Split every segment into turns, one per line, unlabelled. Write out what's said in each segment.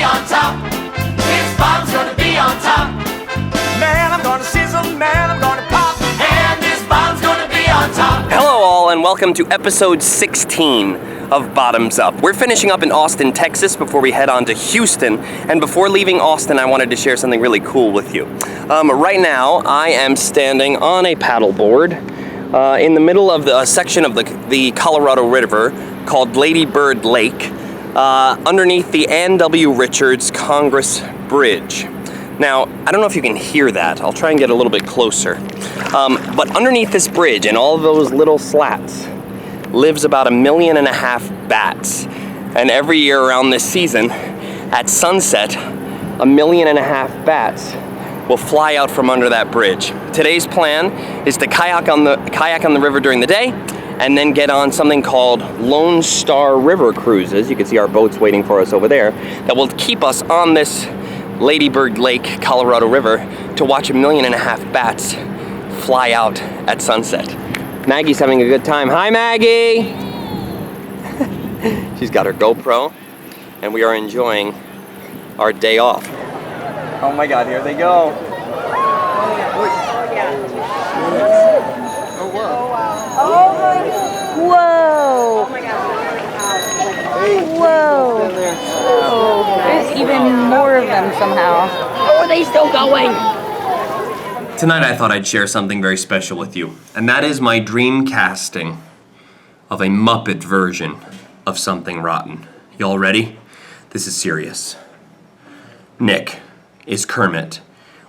be on top. This bomb's gonna be on top. Man, I'm gonna sizzle, man, I'm gonna pop. And this bomb's gonna be on top.
Hello all, and welcome to episode 16 of Bottoms Up. We're finishing up in Austin, Texas before we head on to Houston. And before leaving Austin, I wanted to share something really cool with you. Right now, I am standing on a paddleboard in the middle of a section of the Colorado River called Lady Bird Lake, underneath the Ann W. Richards Congress Bridge. Now, I don't know if you can hear that. I'll try and get a little bit closer. But underneath this bridge and all those little slats lives about 1.5 million bats. And every year around this season, at sunset, 1.5 million bats will fly out from under that bridge. Today's plan is to kayak on the river during the day and then get on something called Lone Star River Cruises. You can see our boats waiting for us over there that will keep us on this Lady Bird Lake, Colorado River to watch 1.5 million bats fly out at sunset. Maggie's having a good time. Hi, Maggie! She's got her GoPro, and we are enjoying our day off. Oh my God, here they go.
Whoa! Whoa! There's even more of them somehow. How are they still going?
Tonight I thought I'd share something very special with you, and that is my dream casting of a Muppet version of Something Rotten. Y'all ready? This is serious. Nick is Kermit,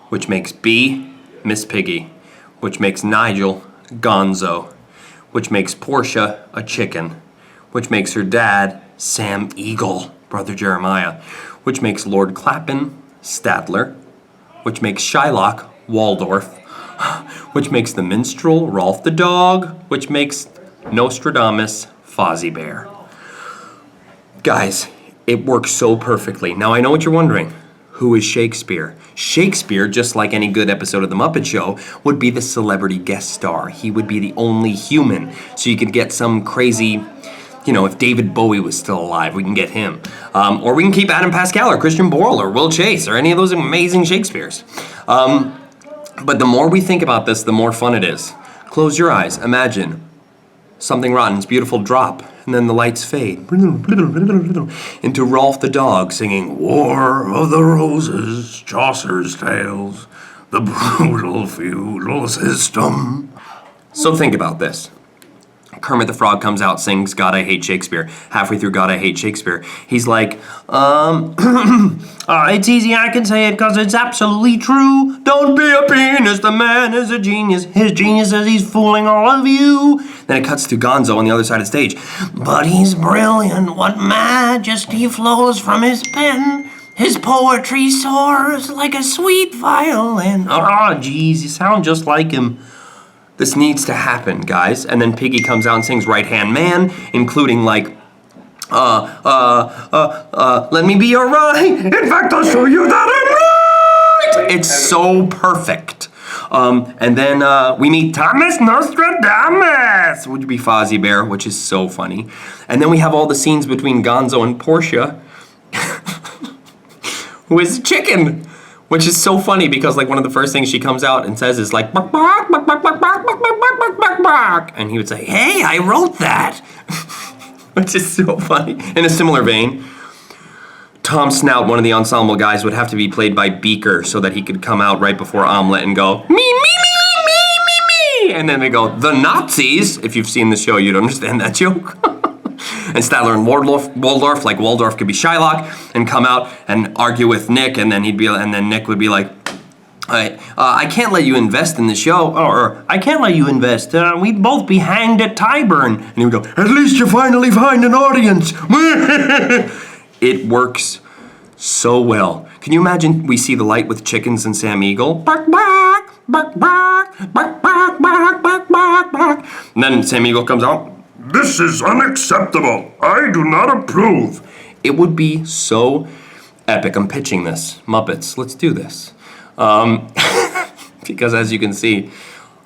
which makes Bee Miss Piggy, which makes Nigel Gonzo, which makes Portia a chicken, which makes her dad Sam Eagle, Brother Jeremiah, which makes Lord Clappin Statler, which makes Shylock Waldorf, which makes the minstrel Rolf the dog, which makes Nostradamus Fozzie Bear. Guys, it works so perfectly. Now I know what you're wondering. Who is Shakespeare? Shakespeare, just like any good episode of The Muppet Show, would be the celebrity guest star. He would be the only human. So you could get some crazy, if David Bowie was still alive, we can get him. Or we can keep Adam Pascal or Christian Borle or Will Chase or any of those amazing Shakespeares. But the more we think about this, the more fun it is. Close your eyes. Imagine Something Rotten's beautiful drop, and then the lights fade into Rolf the dog singing War of the Roses, Chaucer's Tales, the brutal feudal system. So think about this. Kermit the Frog comes out, sings God I Hate Shakespeare. Halfway through God I Hate Shakespeare, he's like, it's easy, I can say it because it's absolutely true. Don't be a penis, the man is a genius. His genius says he's fooling all of you. Then it cuts to Gonzo on the other side of the stage. But he's brilliant, what majesty flows from his pen. His poetry soars like a sweet violin. Geez, you sound just like him. This needs to happen, guys. And then Piggy comes out and sings Right Hand Man, including like, let me be your right. In fact, I'll show you that I'm right. It's so perfect. And then we meet Thomas Nostradamus, which would be Fozzie Bear, which is so funny. And then we have all the scenes between Gonzo and Portia, who is a chicken. Which is so funny because like one of the first things she comes out and says is like bark, bark, bark, bark, bark, bark, bark, bark, bark, bark, bark. And he would say, hey, I wrote that. Which is so funny. In a similar vein, Tom Snout, one of the ensemble guys, would have to be played by Beaker so that he could come out right before Omelette and go, me, me, me, me, me, me. And then they go, the Nazis. If you've seen the show, you'd understand that joke. And Statler and Waldorf, like Waldorf could be Shylock, and come out and argue with Nick, and then Nick would be like, I can't let you invest in the show, or I can't let you invest. We'd both be hanged at Tyburn. And he would go, at least you finally find an audience. It works so well. Can you imagine we see the light with chickens and Sam Eagle? Bark, bark, bark, bark, bark, bark, bark, bark, bark, bark. And then Sam Eagle comes out. This is unacceptable. I do not approve. It would be so epic. I'm pitching this. Muppets, let's do this. Because as you can see,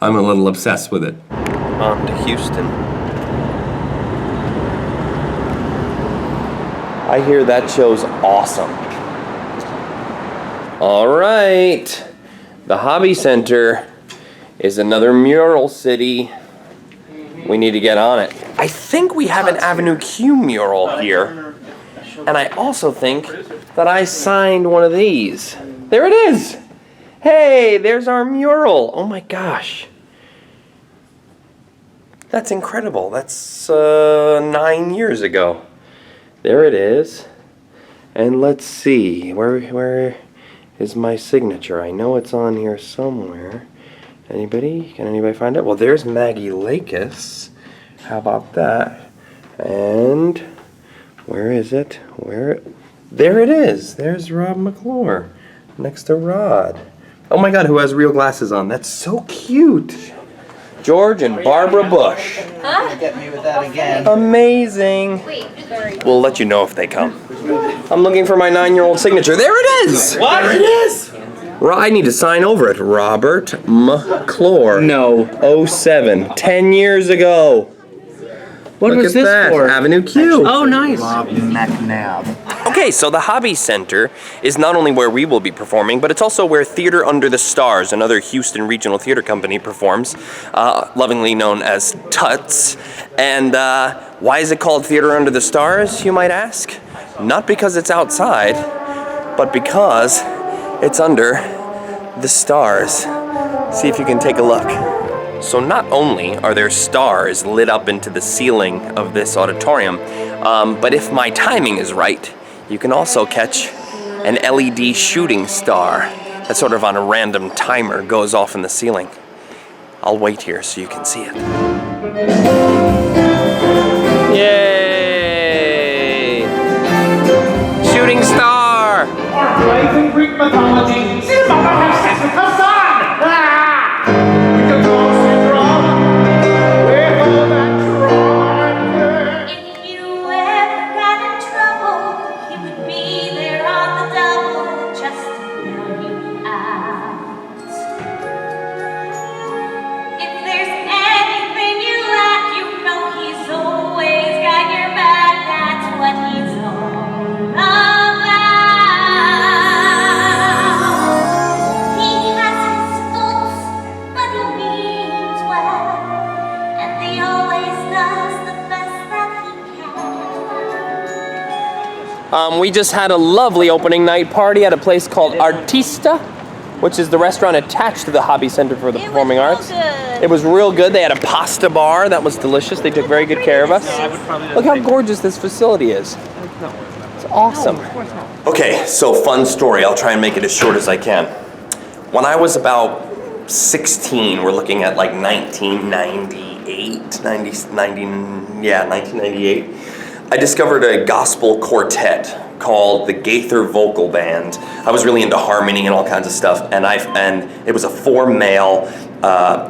I'm a little obsessed with it. On to Houston. I hear that show's awesome. All right. The Hobby Center is another Mural City. We need to get on it. I think we have an Avenue Q mural here. And I also think that I signed one of these. There it is. Hey, there's our mural. Oh my gosh. That's incredible. That's 9 years ago. There it is. And let's see, where is my signature? I know it's on here somewhere. Anybody? Can anybody find it? Well, there's Maggie Lakis. How about that? And where is it? There it is. There's Rob McClure next to Rod. Oh my God, who has real glasses on? That's so cute. George and Barbara Bush.
Get me with that again.
Amazing. We'll let you know if they come. I'm looking for my 9-year-old signature. There it is.
What? There it is.
I need to sign over it. Robert McClure.
No.
07. 10 years ago.
What
Look
was
at
this
that.
for?
Avenue Q.
Oh, nice.
Bob McNabb.
Okay, so the Hobby Center is not only where we will be performing, but it's also where Theater Under the Stars, another Houston regional theater company, performs, lovingly known as Tuts. And why is it called Theater Under the Stars, you might ask? Not because it's outside, but because it's under the stars. See if you can take a look. So not only are there stars lit up into the ceiling of this auditorium, but if my timing is right, you can also catch an LED shooting star that sort of on a random timer goes off in the ceiling. I'll wait here so you can see it. Yay! Shooting star!
Plays in Greek mythology. See the mother have sex with her son! We can cause syndrome with all that drama.
If you ever got in trouble, he would be there on the double just to bail you out. If there's anything you lack, you know he's always got your back. That's what he's all about. He has his faults, but he means well, and he always does the best that he can.
We just had a lovely opening night party at a place called Artista, which is the restaurant attached to the Hobby Center for the Performing Arts. It was real good. They had a pasta bar that was delicious. They took very good care of us. Look how gorgeous this facility is. It's awesome. Okay, so fun story. I'll try and make it as short as I can. When I was about 16, we're looking at like 1998, I discovered a gospel quartet called the Gaither Vocal Band. I was really into harmony and all kinds of stuff, and it was a 4-male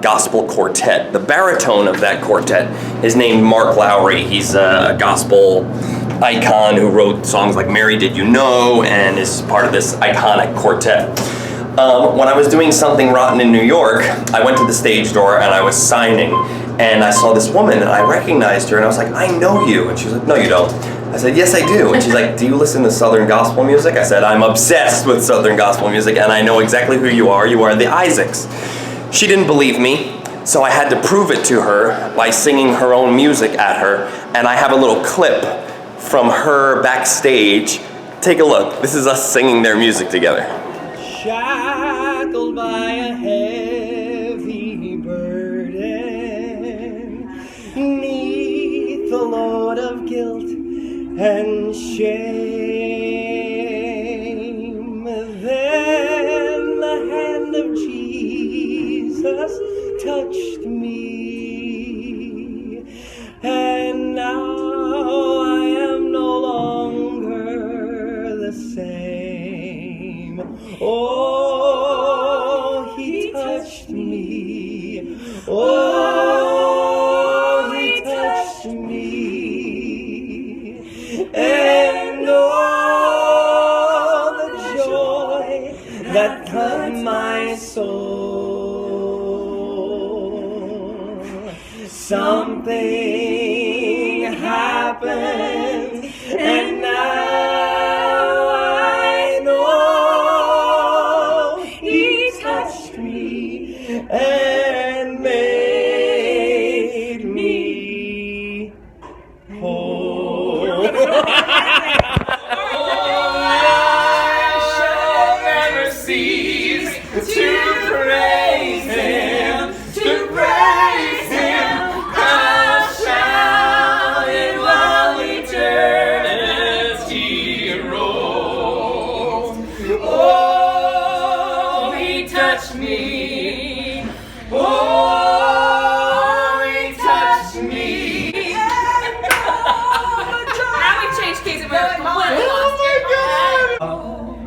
gospel quartet. The baritone of that quartet is named Mark Lowry. He's a gospel icon who wrote songs like Mary Did You Know and is part of this iconic quartet. When I was doing Something Rotten in New York, I went to the stage door and I was signing, and I saw this woman and I recognized her and I was like, I know you. And she was like, no you don't. I said, yes I do. And she's like, do you listen to Southern gospel music? I said, I'm obsessed with Southern gospel music and I know exactly who you are. You are the Isaacs. She didn't believe me, so I had to prove it to her by singing her own music at her, and I have a little clip from her backstage. Take a look. This is us singing their music together.
Shackled by a heavy burden, neath the load of guilt and shame, then the hand of Jesus touched me, and now I am no longer the same. Oh, he touched me. Oh, he touched me. And oh, the joy that cut my soul. Something happened, and now I know touch me. Oh, he touched me.
Now we've changed Keys of Murder completely.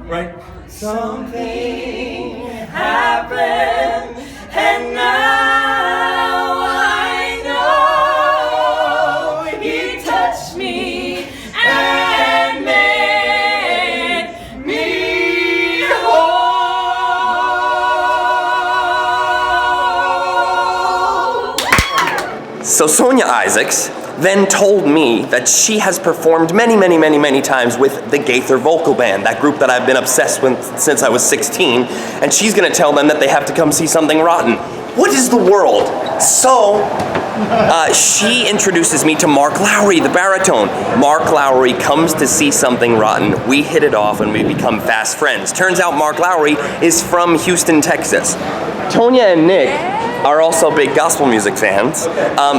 Right. Something happened, and now I know he touched me and made me whole.
So Sonia Isaacs then told me that she has performed many times with the Gaither Vocal Band, that group that I've been obsessed with since I was 16, and she's gonna tell them that they have to come see Something Rotten. What is the world? So, she introduces me to Mark Lowry, the baritone. Mark Lowry comes to see Something Rotten. We hit it off and we become fast friends. Turns out Mark Lowry is from Houston, Texas. Tonya and Nick are also big gospel music fans,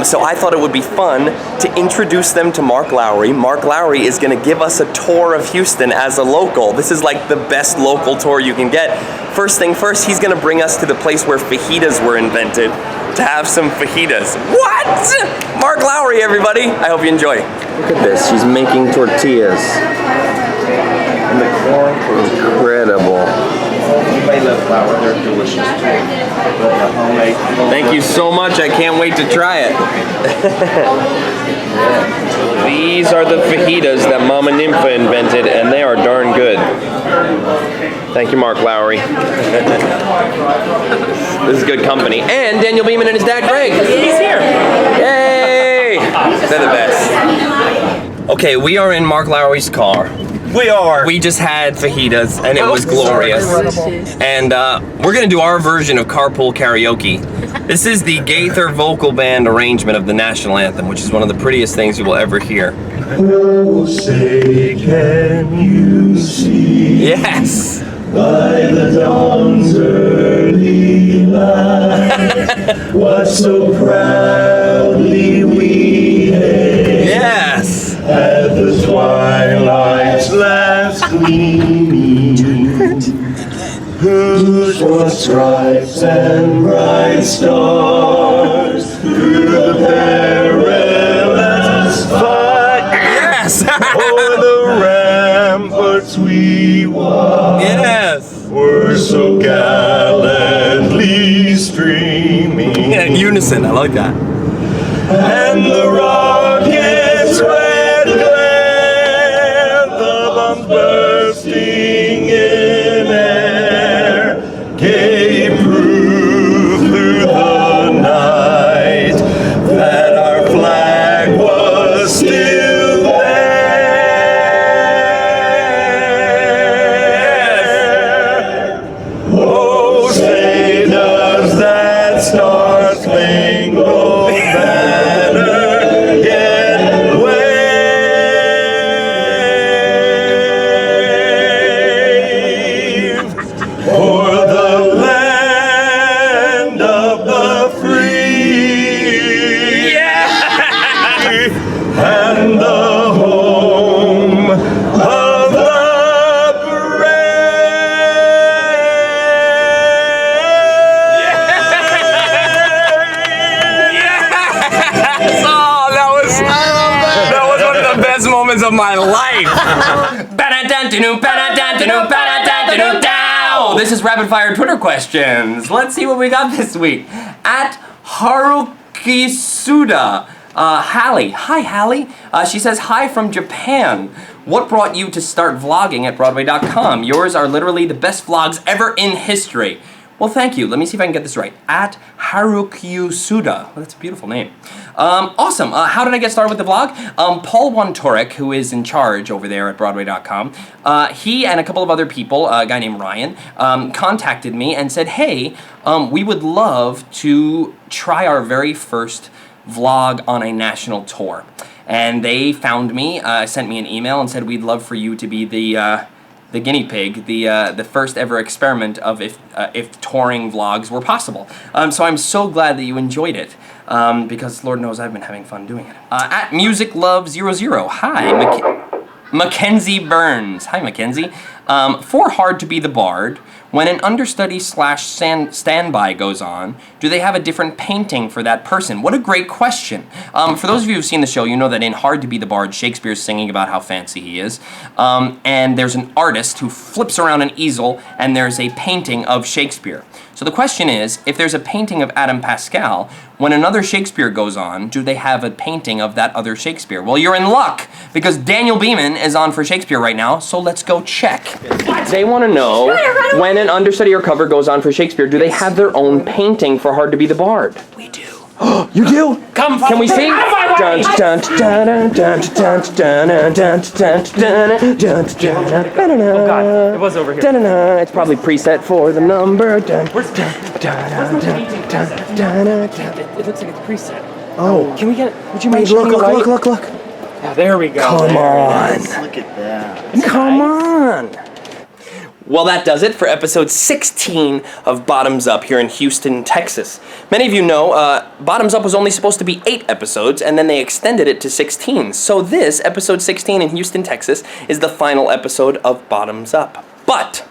so I thought it would be fun to introduce them to Mark Lowry. Mark Lowry is gonna give us a tour of Houston as a local. This is like the best local tour you can get. First thing first, he's gonna bring us to the place where fajitas were invented to have some fajitas. What? Mark Lowry, everybody. I hope you enjoy. Look at this, she's making tortillas. And the corn is incredible.
You may love flour, they're delicious too. But the homemade.
Thank you so much, I can't wait to try it. These are the fajitas that Mama Nympha invented, and they are darn good. Thank you, Mark Lowry. This is good company. And Daniel Beeman and his dad, Greg. He's here. Yay! They're the best. Okay, we are in Mark Lowry's car.
We are.
We just had fajitas, and it was glorious. And we're gonna do our version of carpool karaoke. This is the Gaither Vocal Band arrangement of the national anthem, which is one of the prettiest things you will ever hear.
Oh, say, can you see?
Yes!
By the dawn's early light, what so proudly we hailed.
Yes!
At the twilight's last gleaming, whose broad stripes and bright stars through the perilous fight.
Yes!
O'er the ramparts we walked,
Yes!
were so gallantly streaming.
Yeah, in unison, I like that.
And the rockets' red glare, the bombs bursting in air, gave proof through the night that our flag was still there. Oh, say does that star-spangled banner yet wave o'er the land of the free, and the home of the
Oh, that was one of the best moments of my life. This is rapid fire Twitter questions. Let's see what we got this week. At Harukisuda, Hallie. Hi, Hallie. She says, hi from Japan. What brought you to start vlogging at Broadway.com? Yours are literally the best vlogs ever in history. Well, thank you. Let me see if I can get this right. At Harukisuda. Well, that's a beautiful name. Awesome. How did I get started with the vlog? Paul Wontorek, who is in charge over there at Broadway.com, he and a couple of other people, a guy named Ryan, contacted me and said, hey, we would love to try our very first vlog on a national tour. And they found me, sent me an email and said, we'd love for you to be the guinea pig, the first ever experiment of if touring vlogs were possible. So I'm so glad that you enjoyed it, because Lord knows I've been having fun doing it. At MusicLove00, hi, Mackenzie Burns. Hi, Mackenzie. For Hard to Be the Bard, when an understudy / standby goes on, do they have a different painting for that person? What a great question. For those of you who've seen the show, you know that in Hard to Be the Bard, Shakespeare's singing about how fancy he is. And there's an artist who flips around an easel, and there's a painting of Shakespeare. So the question is, if there's a painting of Adam Pascal, when another Shakespeare goes on, do they have a painting of that other Shakespeare? Well, you're in luck, because Daniel Beeman is on for Shakespeare right now, so let's go check. They want to know, when an understudy or cover goes on for Shakespeare, do they have their own painting for Hard to Be the Bard? We do. You do?
Come,
Can we see?
Oh God, it was over here.
It's probably preset for the number.
It looks like it's preset.
Oh,
Can we get it? Would you mind shining
look,
a light?
look.
Yeah, there we go.
Come on.
Look at that.
Come on. Well, that does it for episode 16 of Bottoms Up here in Houston, Texas. Many of you know Bottoms Up was only supposed to be 8 episodes, and then they extended it to 16. So this, episode 16 in Houston, Texas, is the final episode of Bottoms Up. But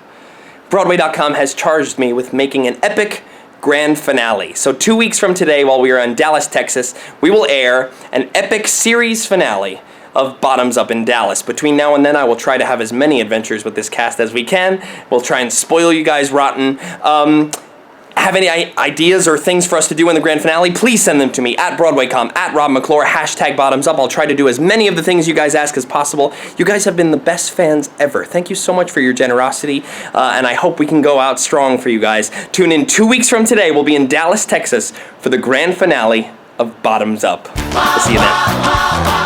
Broadway.com has charged me with making an epic grand finale. So 2 weeks from today, while we are in Dallas, Texas, we will air an epic series finale of Bottoms Up in Dallas. Between now and then, I will try to have as many adventures with this cast as we can. We'll try and spoil you guys rotten. Have any ideas or things for us to do in the grand finale? Please send them to me at BroadwayCom, at Rob McClure, #BottomsUp. I'll try to do as many of the things you guys ask as possible. You guys have been the best fans ever. Thank you so much for your generosity, and I hope we can go out strong for you guys. Tune in 2 weeks from today. We'll be in Dallas, Texas for the grand finale of Bottoms Up. We'll see you then.